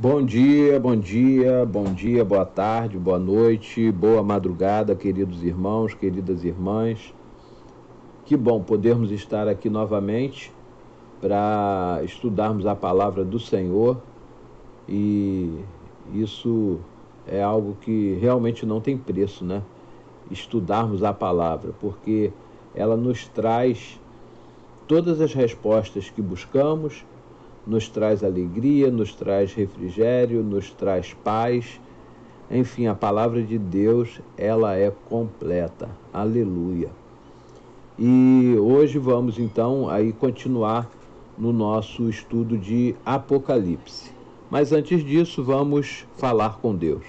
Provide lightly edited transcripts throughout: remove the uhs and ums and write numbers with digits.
Bom dia, bom dia, bom dia, boa tarde, boa noite, boa madrugada, queridos irmãos, queridas irmãs. Que bom podermos estar aqui novamente para estudarmos a palavra do Senhor, e isso é algo que realmente não tem preço, né? Estudarmos a palavra, porque ela nos traz todas as respostas que buscamos, nos traz alegria, nos traz refrigério, nos traz paz. Enfim, a palavra de Deus, ela é completa. Aleluia. E hoje vamos então aí continuar no nosso estudo de Apocalipse. Mas antes disso, vamos falar com Deus.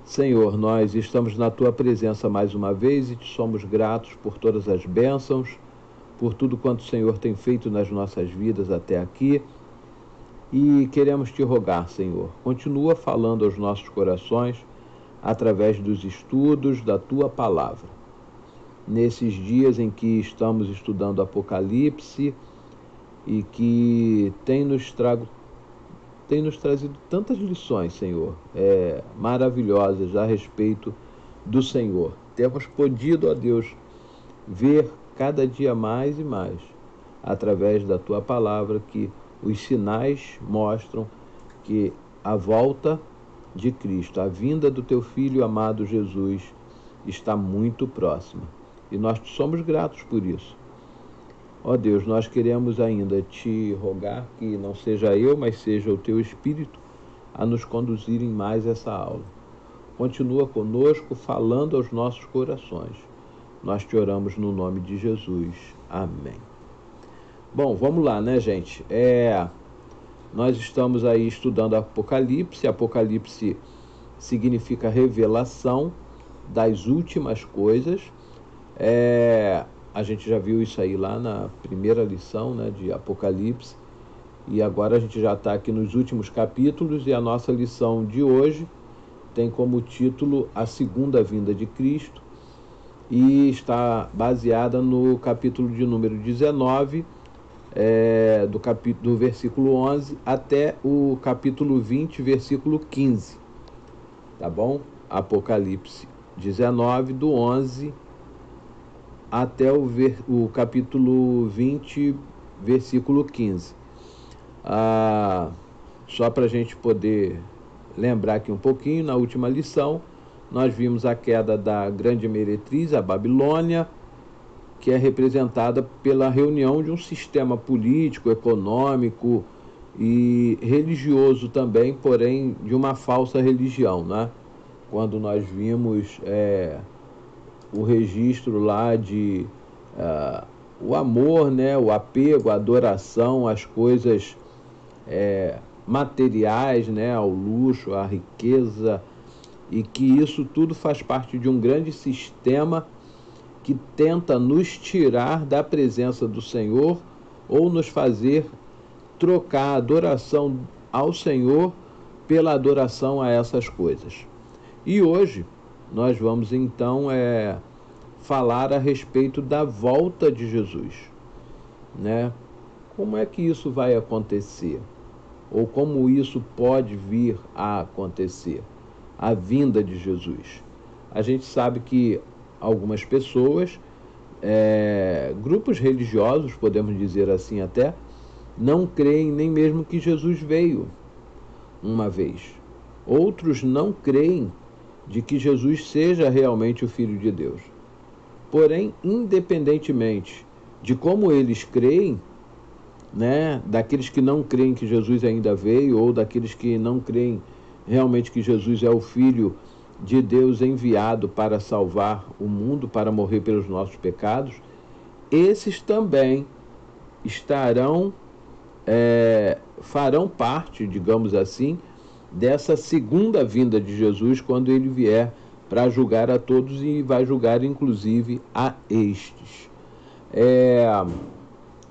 Senhor, nós estamos na tua presença mais uma vez e te somos gratos por todas as bênçãos, por tudo quanto o Senhor tem feito nas nossas vidas até aqui. E queremos te rogar, Senhor, continua falando aos nossos corações através dos estudos da tua palavra. Nesses dias em que estamos estudando Apocalipse e que tem nos trazido tantas lições, Senhor, maravilhosas a respeito do Senhor. Temos podido, ó Deus, ver cada dia mais e mais, através da tua palavra, que os sinais mostram que a volta de Cristo, a vinda do teu Filho amado Jesus, está muito próxima. E nós te somos gratos por isso. Ó Deus, nós queremos ainda te rogar que não seja eu, mas seja o teu Espírito a nos conduzir em mais essa aula. Continua conosco, falando aos nossos corações. Nós te oramos no nome de Jesus. Amém. Bom, vamos lá, né, gente? Nós estamos aí estudando Apocalipse. Apocalipse significa revelação das últimas coisas. A gente já viu isso aí lá na primeira lição, né, de Apocalipse. E agora a gente já está aqui nos últimos capítulos, e a nossa lição de hoje tem como título A Segunda Vinda de Cristo, e está baseada no capítulo de número 19, do versículo 11 até o capítulo 20, versículo 15. Tá bom? Apocalipse 19, do 11 até o capítulo 20, versículo 15. Só para a gente poder lembrar aqui um pouquinho, na última lição, nós vimos a queda da grande meretriz, a Babilônia, que é representada pela reunião de um sistema político, econômico e religioso também, porém de uma falsa religião, né? Quando nós vimos o registro lá de o amor, né? O apego, a adoração às coisas materiais, né? Ao luxo, à riqueza, e que isso tudo faz parte de um grande sistema que tenta nos tirar da presença do Senhor, ou nos fazer trocar a adoração ao Senhor pela adoração a essas coisas. E hoje nós vamos então falar a respeito da volta de Jesus, né? Como é que isso vai acontecer? Ou como isso pode vir a acontecer? A vinda de Jesus. A gente sabe que algumas pessoas, grupos religiosos, podemos dizer assim até, não creem nem mesmo que Jesus veio uma vez. Outros não creem de que Jesus seja realmente o Filho de Deus. Porém, independentemente de como eles creem, né, daqueles que não creem que Jesus ainda veio, ou daqueles que não creem realmente que Jesus é o Filho de Deus enviado para salvar o mundo, para morrer pelos nossos pecados, esses também farão parte, digamos assim, dessa segunda vinda de Jesus, quando ele vier para julgar a todos, e vai julgar inclusive a estes.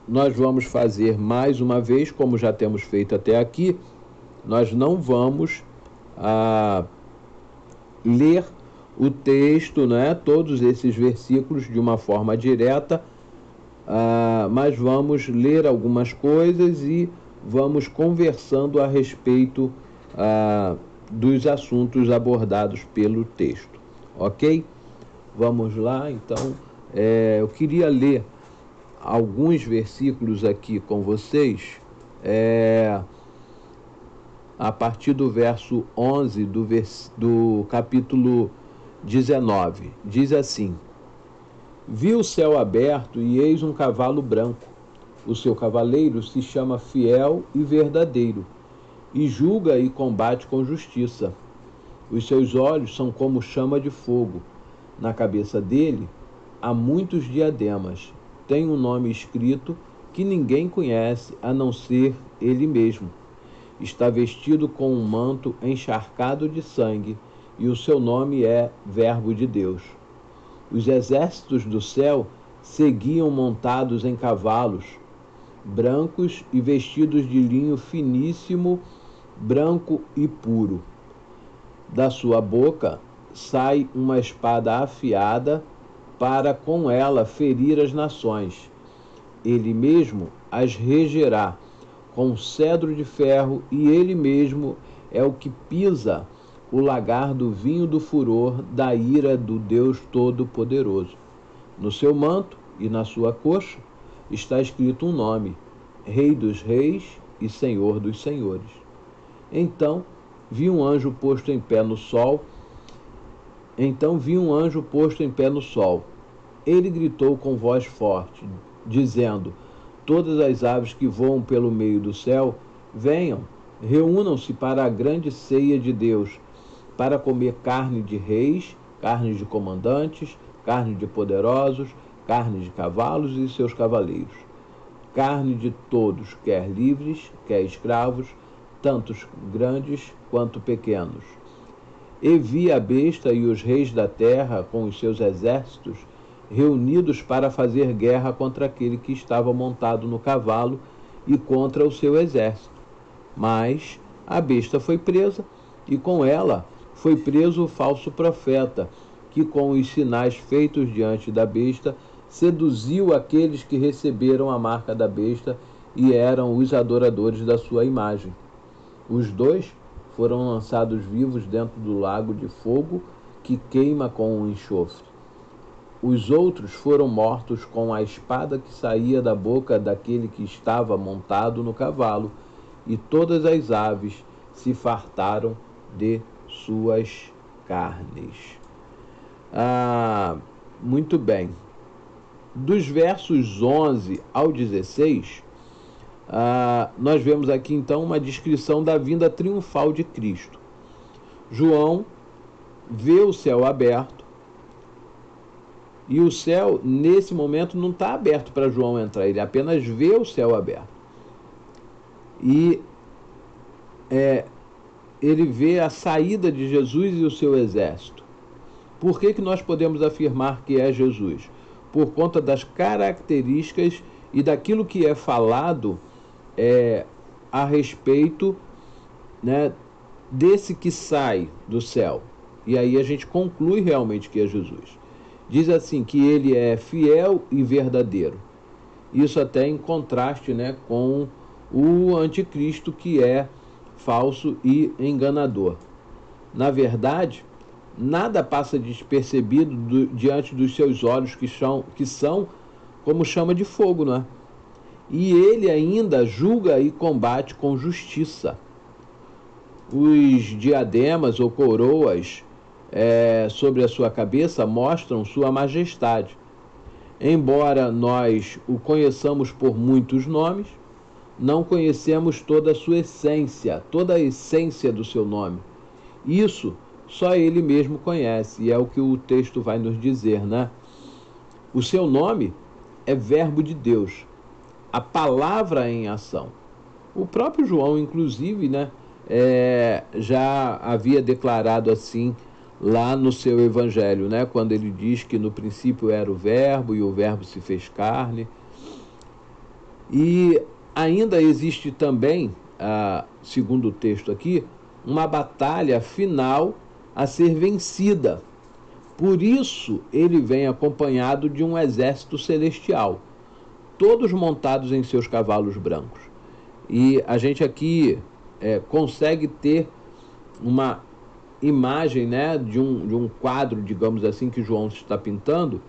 Nós vamos fazer mais uma vez, como já temos feito até aqui, nós não vamos ler o texto, né, todos esses versículos de uma forma direta, mas vamos ler algumas coisas e vamos conversando a respeito dos assuntos abordados pelo texto, ok? Vamos lá, então, eu queria ler alguns versículos aqui com vocês, a partir do verso 11 do capítulo 19. Diz assim: Vi o céu aberto e eis um cavalo branco. O seu cavaleiro se chama Fiel e Verdadeiro, e julga e combate com justiça. Os seus olhos são como chama de fogo. Na cabeça dele há muitos diademas. Tem um nome escrito que ninguém conhece a não ser ele mesmo. Está vestido com um manto encharcado de sangue, e o seu nome é Verbo de Deus. Os exércitos do céu seguiam montados em cavalos brancos e vestidos de linho finíssimo, branco e puro. Da sua boca sai uma espada afiada para com ela ferir as nações. Ele mesmo as regerá com cedro de ferro, e ele mesmo é o que pisa o lagar do vinho do furor da ira do Deus Todo-Poderoso. No seu manto e na sua coxa está escrito um nome: Rei dos Reis e Senhor dos Senhores. Então vi um anjo posto em pé no sol. Ele gritou com voz forte, dizendo: Todas as aves que voam pelo meio do céu, venham, reúnam-se para a grande ceia de Deus, para comer carne de reis, carne de comandantes, carne de poderosos, carne de cavalos e seus cavaleiros, carne de todos, quer livres, quer escravos, tantos grandes quanto pequenos. E vi a besta e os reis da terra com os seus exércitos reunidos para fazer guerra contra aquele que estava montado no cavalo e contra o seu exército. Mas a besta foi presa, e com ela foi preso o falso profeta, que com os sinais feitos diante da besta seduziu aqueles que receberam a marca da besta e eram os adoradores da sua imagem. Os dois foram lançados vivos dentro do lago de fogo que queima com um enxofre. Os outros foram mortos com a espada que saía da boca daquele que estava montado no cavalo, e todas as aves se fartaram de suas carnes. Muito bem. Dos versos 11 ao 16, nós vemos aqui então uma descrição da vinda triunfal de Cristo. João vê o céu aberto, e o céu nesse momento não está aberto para João entrar, ele apenas vê o céu aberto. E ele vê a saída de Jesus e o seu exército. Por que nós podemos afirmar que é Jesus? Por conta das características e daquilo que é falado a respeito, né, desse que sai do céu. E aí a gente conclui realmente que é Jesus. Diz assim, que ele é fiel e verdadeiro. Isso até em contraste, né, com o anticristo, que é falso e enganador. Na verdade, nada passa despercebido diante dos seus olhos, que são como chama de fogo, não é? E ele ainda julga e combate com justiça. Os diademas ou coroas sobre a sua cabeça mostram sua majestade. Embora nós o conheçamos por muitos nomes, não conhecemos toda a sua essência, toda a essência do seu nome. Isso só ele mesmo conhece, e é o que o texto vai nos dizer, né? O seu nome é Verbo de Deus, a palavra em ação. O próprio João, inclusive, né, já havia declarado assim lá no seu evangelho, né, quando ele diz que no princípio era o Verbo e o Verbo se fez carne. E ainda existe também, segundo o texto aqui, uma batalha final a ser vencida. Por isso ele vem acompanhado de um exército celestial, todos montados em seus cavalos brancos. E a gente aqui consegue ter uma imagem, né, de um quadro, digamos assim, que João está pintando,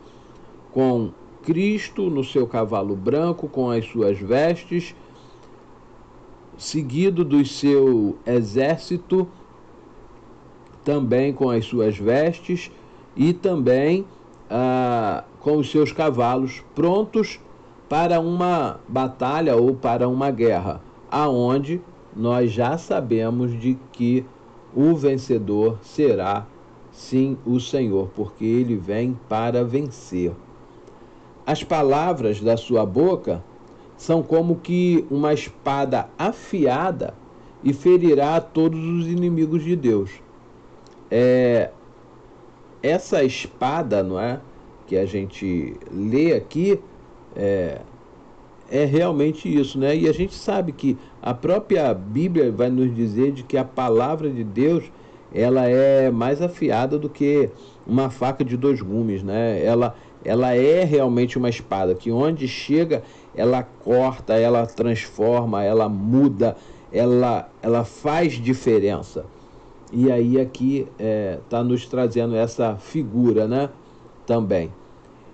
com Cristo no seu cavalo branco, com as suas vestes, seguido do seu exército, também com as suas vestes, e também com os seus cavalos prontos para uma batalha ou para uma guerra, aonde nós já sabemos de que o vencedor será sim o Senhor, porque ele vem para vencer. As palavras da sua boca são como que uma espada afiada e ferirá a todos os inimigos de Deus. Essa espada, não é, que a gente lê aqui, é realmente isso, né? E a gente sabe que a própria Bíblia vai nos dizer de que a palavra de Deus, ela é mais afiada do que uma faca de dois gumes, né? Ela é realmente uma espada que onde chega, ela corta, ela transforma, ela muda, ela faz diferença. E aí aqui está nos trazendo essa figura, né? Também.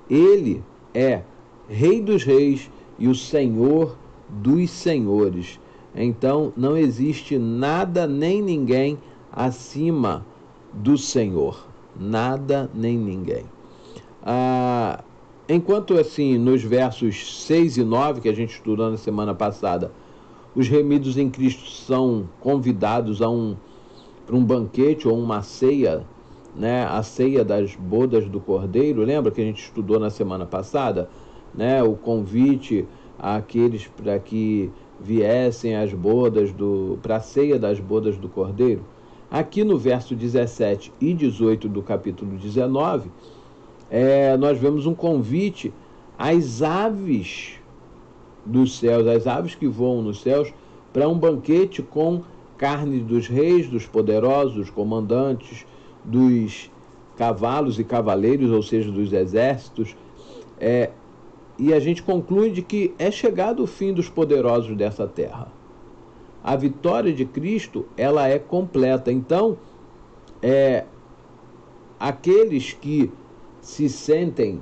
Ele é Rei dos Reis e o Senhor dos Senhores. Então não existe nada nem ninguém acima do Senhor. Nada nem ninguém. Enquanto assim, nos versos 6 e 9, que a gente estudou na semana passada, os remidos em Cristo são convidados para um banquete ou uma ceia, né? A ceia das bodas do Cordeiro, lembra que a gente estudou na semana passada, né? O convite àqueles para que viessem as bodas para a ceia das bodas do Cordeiro. Aqui no verso 17 e 18 do capítulo 19, nós vemos um convite às aves dos céus, às aves que voam nos céus, para um banquete com carne dos reis, dos poderosos, dos comandantes, dos cavalos e cavaleiros, ou seja, dos exércitos. E a gente conclui de que é chegado o fim dos poderosos dessa terra. A vitória de Cristo, ela é completa. Então, aqueles que se sentem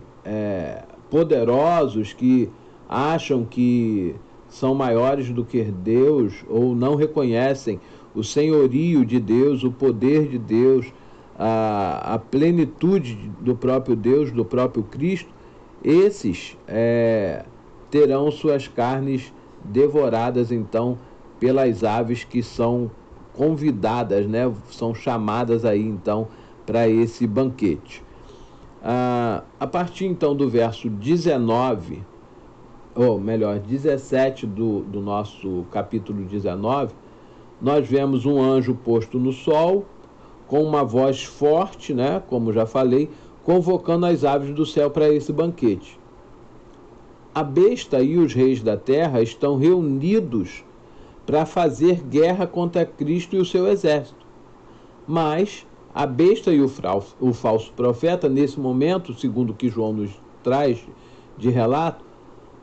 poderosos, que acham que são maiores do que Deus, ou não reconhecem o senhorio de Deus, o poder de Deus, a plenitude do próprio Deus, do próprio Cristo, esses terão suas carnes devoradas, então, pelas aves que são convidadas, né? São chamadas aí, então, para esse banquete. A partir, então, do verso 19, ou melhor, 17 do nosso capítulo 19, nós vemos um anjo posto no sol, com uma voz forte, né, como já falei, convocando as aves do céu para esse banquete. A besta e os reis da terra estão reunidos para fazer guerra contra Cristo e o seu exército. Mas a besta e o falso profeta, nesse momento, segundo o que João nos traz de relato,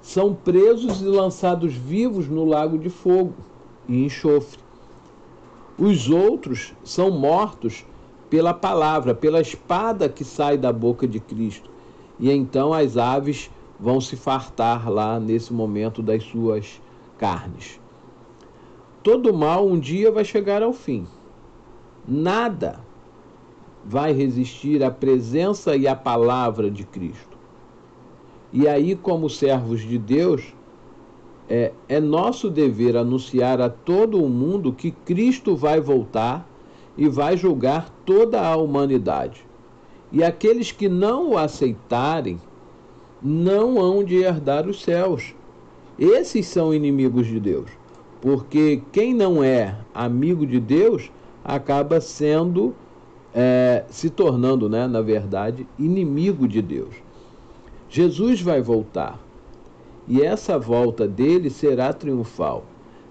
são presos e lançados vivos no lago de fogo e enxofre. Os outros são mortos pela palavra, pela espada que sai da boca de Cristo. E então as aves vão se fartar lá nesse momento das suas carnes. Todo mal um dia vai chegar ao fim. Nada vai resistir à presença e à palavra de Cristo. E aí, como servos de Deus, é nosso dever anunciar a todo o mundo que Cristo vai voltar e vai julgar toda a humanidade. E aqueles que não o aceitarem não hão de herdar os céus. Esses são inimigos de Deus, porque quem não é amigo de Deus acaba sendo, se tornando, né, na verdade, inimigo de Deus. Jesus vai voltar, e essa volta dele será triunfal.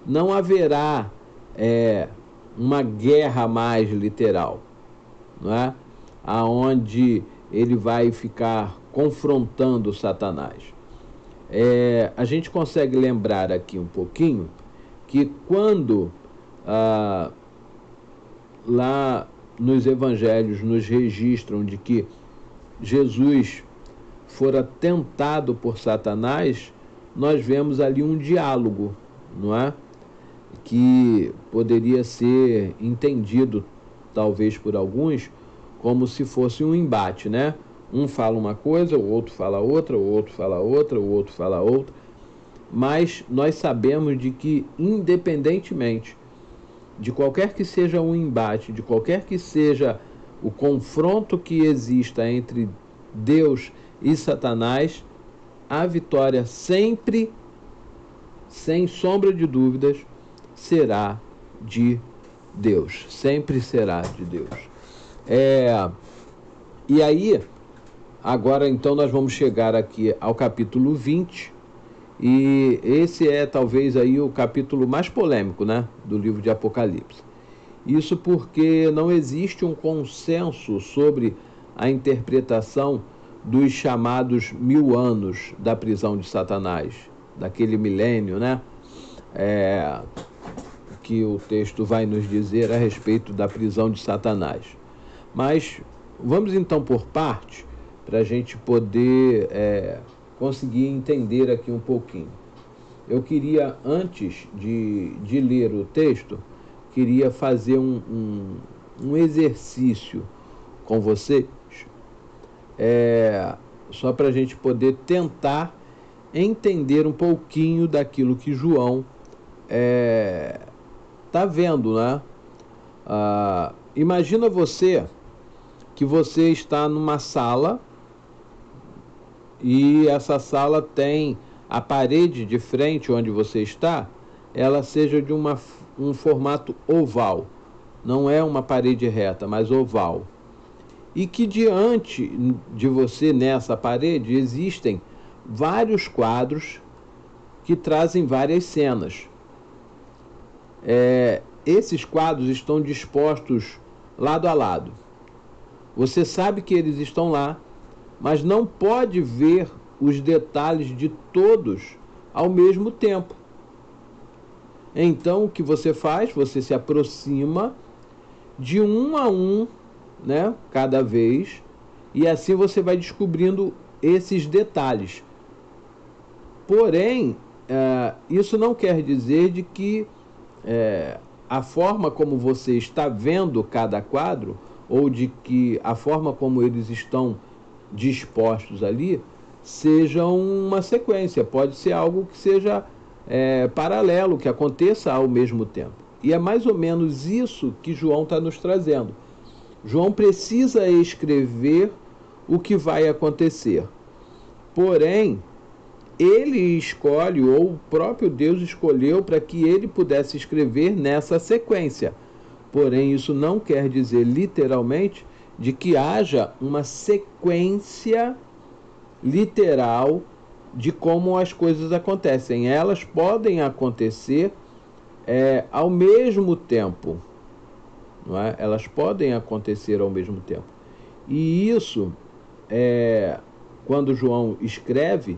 Não haverá uma guerra mais literal, não é? Aonde ele vai ficar confrontando Satanás. A gente consegue lembrar aqui um pouquinho que quando lá nos evangelhos nos registram de que Jesus fora tentado por Satanás, nós vemos ali um diálogo, não é? Que poderia ser entendido, talvez por alguns, como se fosse um embate, né? Um fala uma coisa, o outro fala outra, o outro fala outra, o outro fala outra. Mas nós sabemos de que, independentemente de qualquer que seja o embate, de qualquer que seja o confronto que exista entre Deus e Satanás, a vitória sempre, sem sombra de dúvidas, será de Deus. Sempre será de Deus. E aí, agora então nós vamos chegar aqui ao capítulo 20, e esse é talvez aí o capítulo mais polêmico, né, do livro de Apocalipse. Isso porque não existe um consenso sobre a interpretação dos chamados 1000 anos da prisão de Satanás, daquele milênio, né? Que o texto vai nos dizer a respeito da prisão de Satanás. Mas vamos então por parte, para a gente poder conseguir entender aqui um pouquinho. Eu queria, antes de ler o texto, queria fazer um exercício com vocês, só para a gente poder tentar entender um pouquinho daquilo que João está vendo, né? Imagina que você está numa sala e essa sala tem a parede de frente onde você está, ela seja de um formato oval. Não é uma parede reta, mas oval. E que diante de você, nessa parede, existem vários quadros que trazem várias cenas. Esses quadros estão dispostos lado a lado. Você sabe que eles estão lá, mas não pode ver os detalhes de todos ao mesmo tempo. Então, o que você faz? Você se aproxima de um a um, né, cada vez, e assim você vai descobrindo esses detalhes. Porém, isso não quer dizer de que a forma como você está vendo cada quadro, ou de que a forma como eles estão dispostos ali, seja uma sequência. Pode ser algo que seja paralelo, que aconteça ao mesmo tempo. E é mais ou menos isso que João está nos trazendo. João precisa escrever o que vai acontecer. Porém, ele escolhe, ou o próprio Deus escolheu, para que ele pudesse escrever nessa sequência. Porém, isso não quer dizer literalmente de que haja uma sequência literal de como as coisas acontecem. Elas podem acontecer ao mesmo tempo, não é? Elas podem acontecer ao mesmo tempo. E isso, quando João escreve,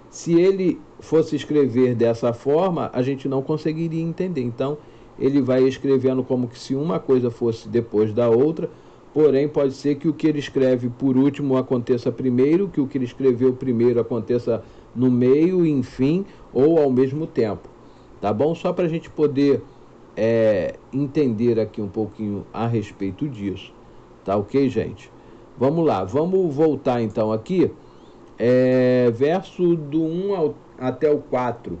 se ele fosse escrever dessa forma, a gente não conseguiria entender. Então, ele vai escrevendo como que se uma coisa fosse depois da outra, porém pode ser que o que ele escreve por último aconteça primeiro, que o que ele escreveu primeiro aconteça no meio, enfim, ou ao mesmo tempo. Tá bom? Só para a gente poder entender aqui um pouquinho a respeito disso. Tá ok, gente? Vamos lá, vamos voltar então aqui. Verso do 1 até o 4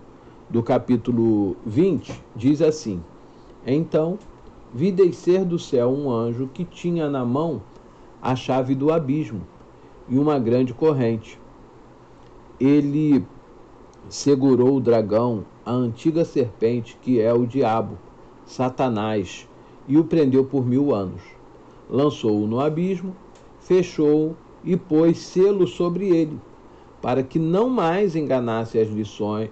do capítulo 20, diz assim: Então vi descer do céu um anjo que tinha na mão a chave do abismo e uma grande corrente. Ele segurou o dragão, a antiga serpente, que é o diabo, Satanás, e o prendeu por 1000 anos. Lançou-o no abismo, fechou-o e pôs selo sobre ele, para que não mais enganasse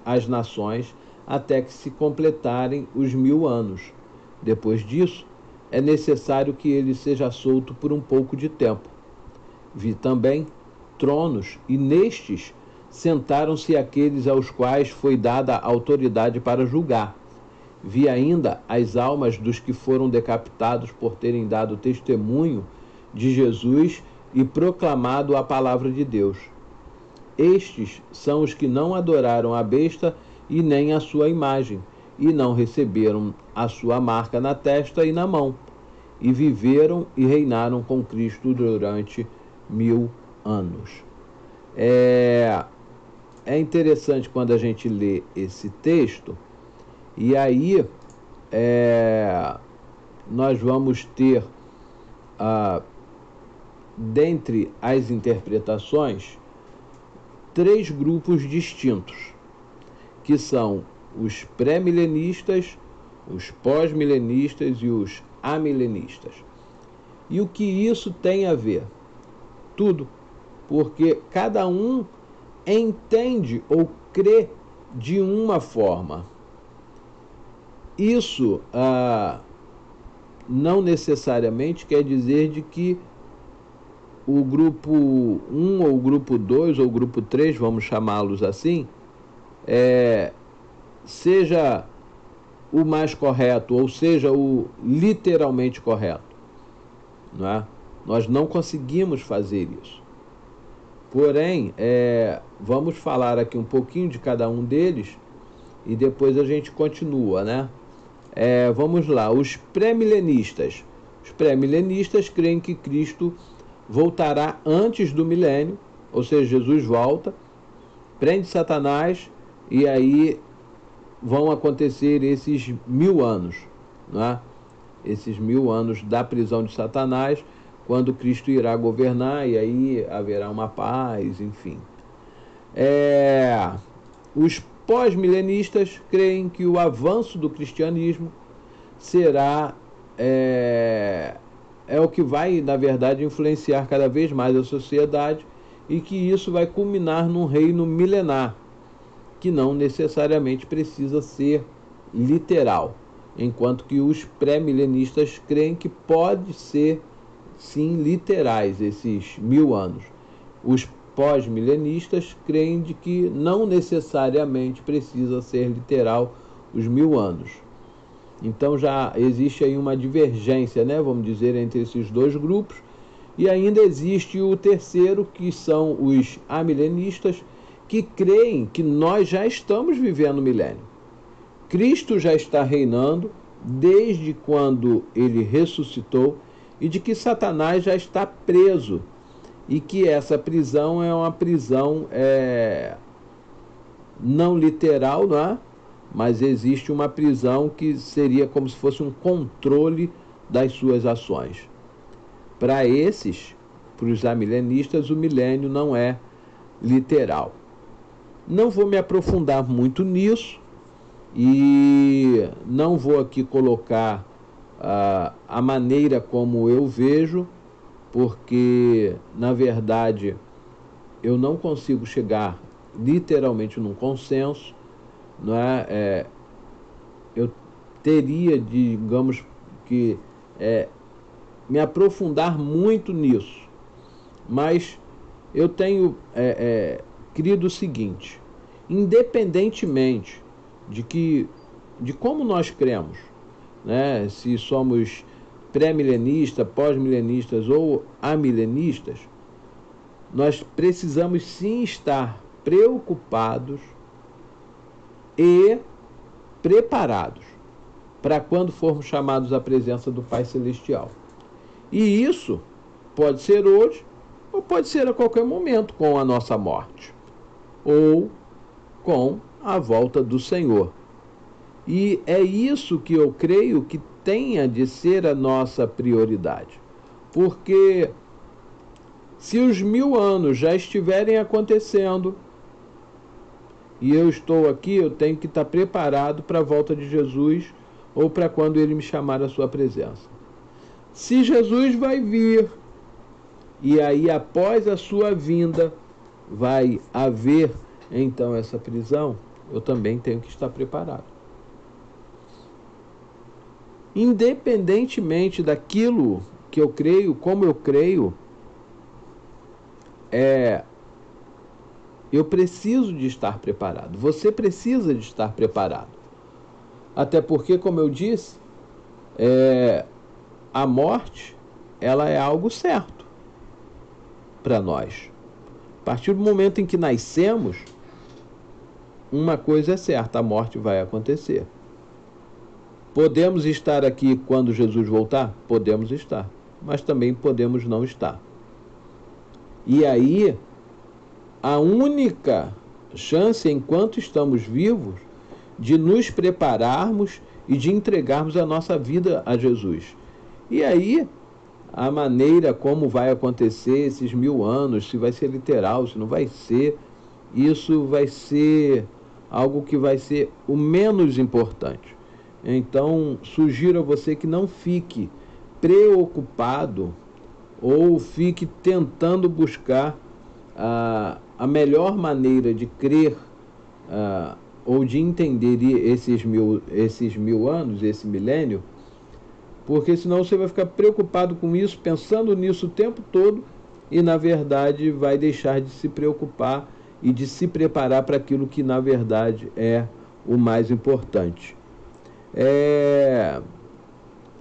as nações até que se completarem os 1000 anos. Depois disso, é necessário que ele seja solto por um pouco de tempo. Vi também tronos, e nestes sentaram-se aqueles aos quais foi dada autoridade para julgar. Vi ainda as almas dos que foram decapitados por terem dado testemunho de Jesus e proclamado a palavra de Deus. Estes são os que não adoraram a besta e nem a sua imagem, e não receberam a sua marca na testa e na mão, e viveram e reinaram com Cristo durante 1000 anos. É interessante quando a gente lê esse texto, e aí nós vamos ter, dentre as interpretações, 3 grupos distintos, que são os pré-milenistas, os pós-milenistas e os amilenistas. E o que isso tem a ver? Tudo, porque cada um entende ou crê de uma forma. Isso não necessariamente quer dizer de que o grupo 1 ou o grupo 2 ou o grupo 3, vamos chamá-los assim, seja o mais correto, ou seja, o literalmente correto. Não é? Nós não conseguimos fazer isso. Porém, vamos falar aqui um pouquinho de cada um deles e depois a gente continua, né? Vamos lá, os pré-milenistas. Os pré-milenistas creem que Cristo voltará antes do milênio, ou seja, Jesus volta, prende Satanás e aí vão acontecer esses 1000 anos, né? Esses 1000 anos da prisão de Satanás, quando Cristo irá governar e aí haverá uma paz, enfim. Os pós-milenistas creem que o avanço do cristianismo será o que vai, na verdade, influenciar cada vez mais a sociedade e que isso vai culminar num reino milenar, que não necessariamente precisa ser literal, enquanto que os pré-milenistas creem que pode ser, sim, literais esses 1000 anos. Os pós-milenistas creem de que não necessariamente precisa ser literal os 1000 anos. Então já existe aí uma divergência, né, vamos dizer, entre esses dois grupos. E ainda existe o terceiro, que são os amilenistas, que creem que nós já estamos vivendo o milênio. Cristo já está reinando desde quando ele ressuscitou e de que Satanás já está preso e que essa prisão é uma prisão não literal, não é? Mas existe uma prisão que seria como se fosse um controle das suas ações. Para esses, para os amilenistas, o milênio não é literal. Não vou me aprofundar muito nisso e não vou aqui colocar a maneira como eu vejo, porque, na verdade, eu não consigo chegar literalmente num consenso, não é? Eu teria, digamos, que me aprofundar muito nisso, mas eu tenho crido o seguinte: independentemente de como nós cremos, né, se somos pré-milenistas, pós-milenistas ou amilenistas, nós precisamos sim estar preocupados e preparados para quando formos chamados à presença do Pai Celestial. E isso pode ser hoje ou pode ser a qualquer momento, com a nossa morte ou com a volta do Senhor. E é isso que eu creio que tenha de ser a nossa prioridade. Porque se os 1000 anos já estiverem acontecendo e eu estou aqui, eu tenho que estar preparado para a volta de Jesus ou para quando ele me chamar à sua presença. Se Jesus vai vir e aí após a sua vinda vai haver então essa prisão, eu também tenho que estar preparado. Independentemente daquilo que eu creio, como eu creio, eu preciso de estar preparado. Você precisa de estar preparado. Até porque, como eu disse, a morte, ela é algo certo para nós. A partir do momento em que nascemos, uma coisa é certa, a morte vai acontecer. Podemos estar aqui quando Jesus voltar? Podemos estar, mas também podemos não estar. E aí, a única chance, enquanto estamos vivos, de nos prepararmos e de entregarmos a nossa vida a Jesus. E aí, a maneira como vai acontecer esses 1000 anos, se vai ser literal, se não vai ser, isso vai ser algo que vai ser o menos importante. Então, sugiro a você que não fique preocupado ou fique tentando buscar a melhor maneira de crer ou de entender esses mil anos, esse milênio, porque senão você vai ficar preocupado com isso, pensando nisso o tempo todo e, na verdade, vai deixar de se preocupar e de se preparar para aquilo que, na verdade, é o mais importante.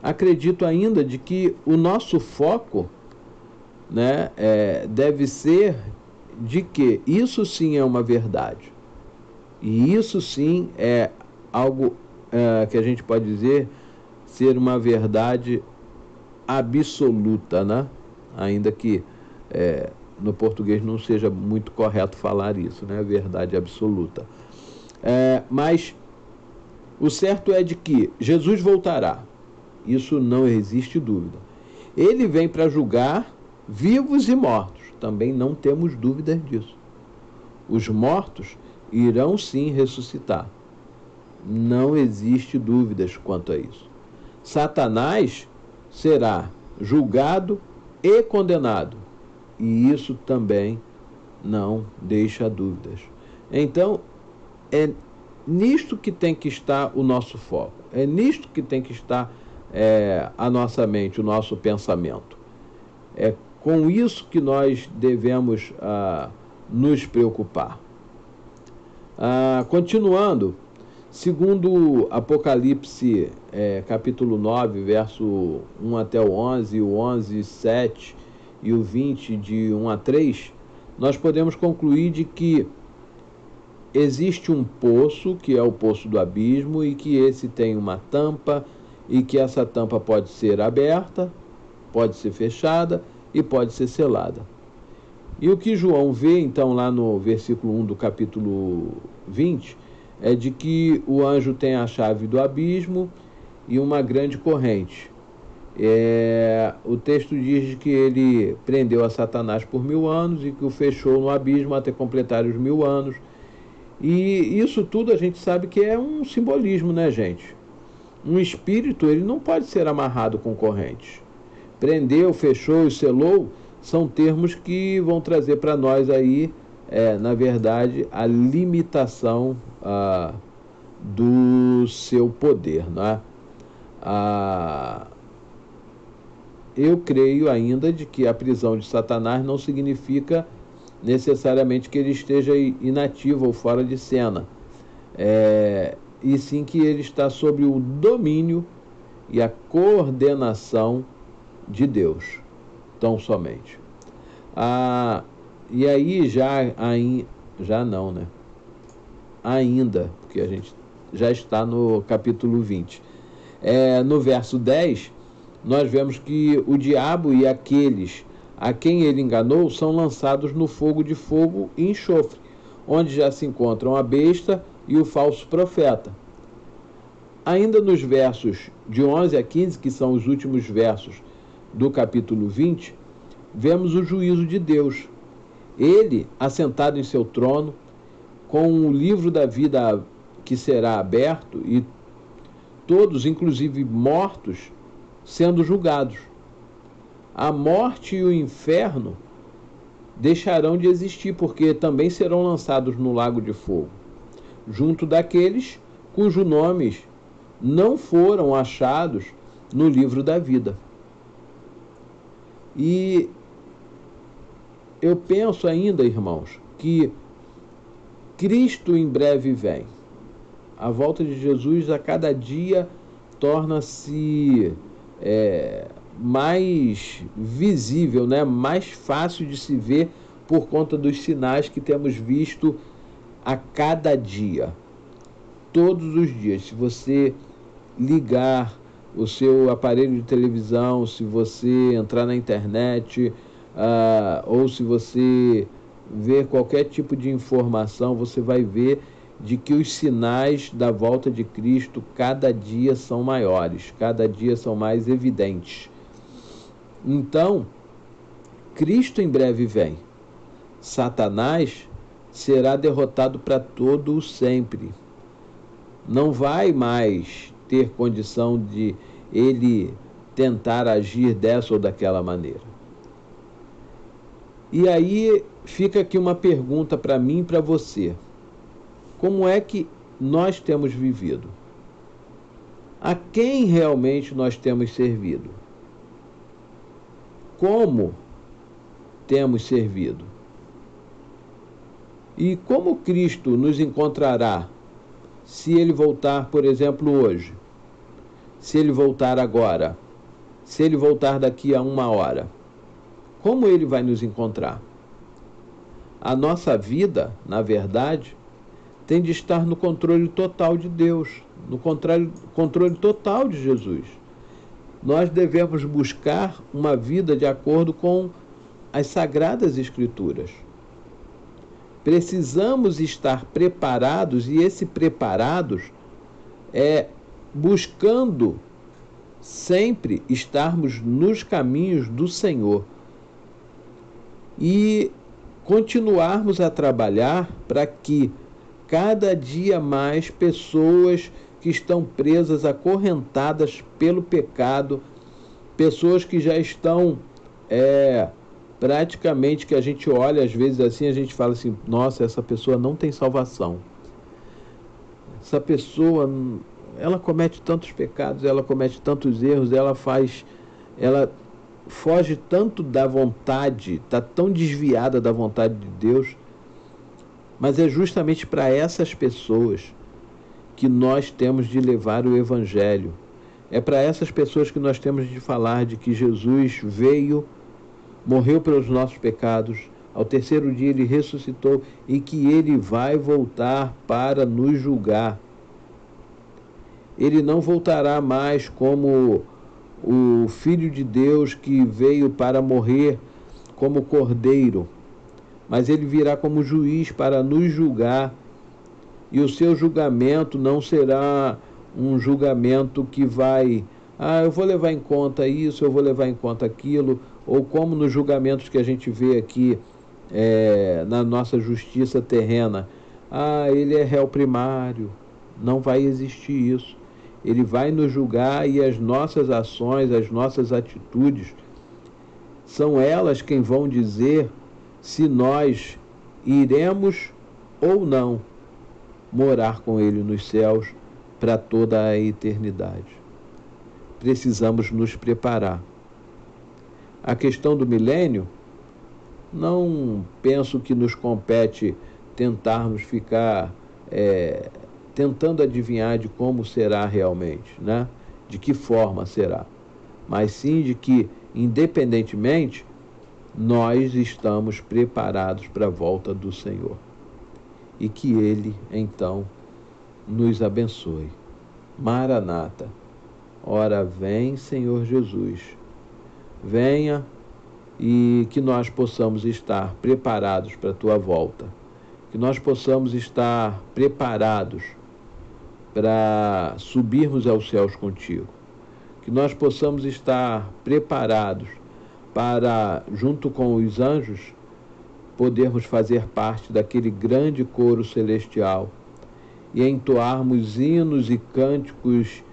Acredito ainda de que o nosso foco, né, deve ser de que isso sim é uma verdade. E isso sim é algo que a gente pode dizer ser uma verdade absoluta, né? Ainda que no português não seja muito correto falar isso, né? Verdade absoluta. Mas o certo é de que Jesus voltará. Isso não existe dúvida. Ele vem para julgar vivos e mortos. Também não temos dúvidas disso. Os mortos irão sim ressuscitar. Não existe dúvidas quanto a isso. Satanás será julgado e condenado. E isso também não deixa dúvidas. Então, é nisto que tem que estar o nosso foco. É nisto que tem que estar a nossa mente, o nosso pensamento. É com isso que nós devemos nos preocupar. Continuando, segundo Apocalipse, capítulo 9, verso 1 até o 11, o 11, 7 e o 20, de 1 a 3, nós podemos concluir de que existe um poço, que é o poço do abismo, e que esse tem uma tampa, e que essa tampa pode ser aberta, pode ser fechada e pode ser selada. E o que João vê, então, lá no versículo 1 do capítulo 20, é de que o anjo tem a chave do abismo e uma grande corrente. O texto diz que ele prendeu a Satanás por 1000 anos e que o fechou no abismo até completar os 1000 anos. E isso tudo a gente sabe que é um simbolismo, né, gente? Um espírito, ele não pode ser amarrado com correntes. Prendeu, fechou e selou são termos que vão trazer para nós aí, na verdade, a limitação do seu poder, né? Eu creio ainda de que a prisão de Satanás não significa necessariamente que ele esteja inativo ou fora de cena, e sim que ele está sob o domínio e a coordenação de Deus, tão somente. E aí já não, né? Ainda, porque a gente já está no capítulo 20. No verso 10, nós vemos que o diabo e aqueles a quem ele enganou são lançados no fogo de fogo e enxofre, onde já se encontram a besta e o falso profeta. Ainda nos versos de 11 a 15, que são os últimos versos do capítulo 20, vemos o juízo de Deus. Ele, assentado em seu trono, com o livro da vida que será aberto, e todos, inclusive mortos, sendo julgados. A morte e o inferno deixarão de existir, porque também serão lançados no lago de fogo, junto daqueles cujos nomes não foram achados no livro da vida. E eu penso ainda, irmãos, que Cristo em breve vem. A volta de Jesus a cada dia torna-se mais visível, né? Mais fácil de se ver por conta dos sinais que temos visto a cada dia, todos os dias. Se você ligar o seu aparelho de televisão, se você entrar na internet, ou se você ver qualquer tipo de informação, você vai ver de que os sinais da volta de Cristo cada dia são maiores, cada dia são mais evidentes. Então, Cristo em breve vem. Satanás será derrotado para todo o sempre. Não vai mais ter condição de ele tentar agir dessa ou daquela maneira. E aí fica aqui uma pergunta para mim e para você. Como é que nós temos vivido? A quem realmente nós temos servido? Como temos servido? E como Cristo nos encontrará se ele voltar, por exemplo, hoje? Se ele voltar agora? Se ele voltar daqui a 1 hora? Como ele vai nos encontrar? A nossa vida, na verdade, tem de estar no controle total de Deus, no controle total de Jesus. Nós devemos buscar uma vida de acordo com as Sagradas Escrituras. Precisamos estar preparados, e esse preparados é buscando sempre estarmos nos caminhos do Senhor e continuarmos a trabalhar para que cada dia mais pessoas que estão presas, acorrentadas pelo pecado, pessoas que já estão praticamente, que a gente olha às vezes assim, a gente fala assim, nossa, essa pessoa não tem salvação. Essa pessoa, ela comete tantos pecados, ela comete tantos erros, ela foge tanto da vontade, está tão desviada da vontade de Deus. Mas é justamente para essas pessoas que nós temos de levar o Evangelho. É para essas pessoas que nós temos de falar de que Jesus veio, morreu pelos nossos pecados, ao terceiro dia ele ressuscitou e que ele vai voltar para nos julgar. Ele não voltará mais como o Filho de Deus que veio para morrer como cordeiro, mas ele virá como juiz para nos julgar, e o seu julgamento não será um julgamento que vai, eu vou levar em conta isso, eu vou levar em conta aquilo, ou como nos julgamentos que a gente vê aqui na nossa justiça terrena, ele é réu primário. Não vai existir isso. Ele vai nos julgar, e as nossas ações, as nossas atitudes, são elas quem vão dizer se nós iremos ou não morar com ele nos céus para toda a eternidade. Precisamos nos preparar. A questão do milênio, não penso que nos compete tentarmos ficar tentando adivinhar de como será realmente, né? De que forma será, mas sim de que, independentemente, nós estamos preparados para a volta do Senhor. E que Ele, então, nos abençoe. Maranata. Ora vem, Senhor Jesus. Venha, e que nós possamos estar preparados para a Tua volta. Que nós possamos estar preparados para subirmos aos céus contigo. Que nós possamos estar preparados para, junto com os anjos, podermos fazer parte daquele grande coro celestial e entoarmos hinos e cânticos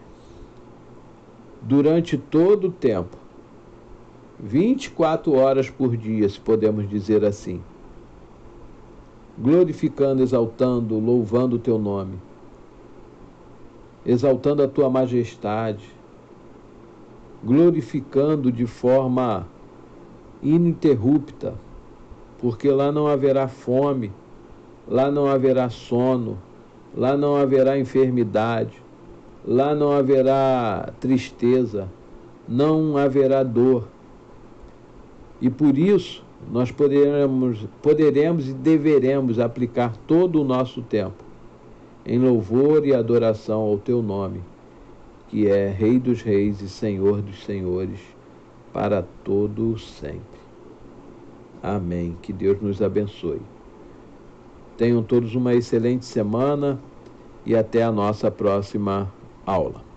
durante todo o tempo, 24 horas por dia, se podemos dizer assim, glorificando, exaltando, louvando o teu nome, exaltando a tua majestade, glorificando de forma ininterrupta, porque lá não haverá fome, lá não haverá sono, lá não haverá enfermidade, lá não haverá tristeza, não haverá dor. E por isso nós poderemos e deveremos aplicar todo o nosso tempo em louvor e adoração ao teu nome, que é Rei dos Reis e Senhor dos Senhores, para todo sempre. Amém. Que Deus nos abençoe. Tenham todos uma excelente semana e até a nossa próxima aula.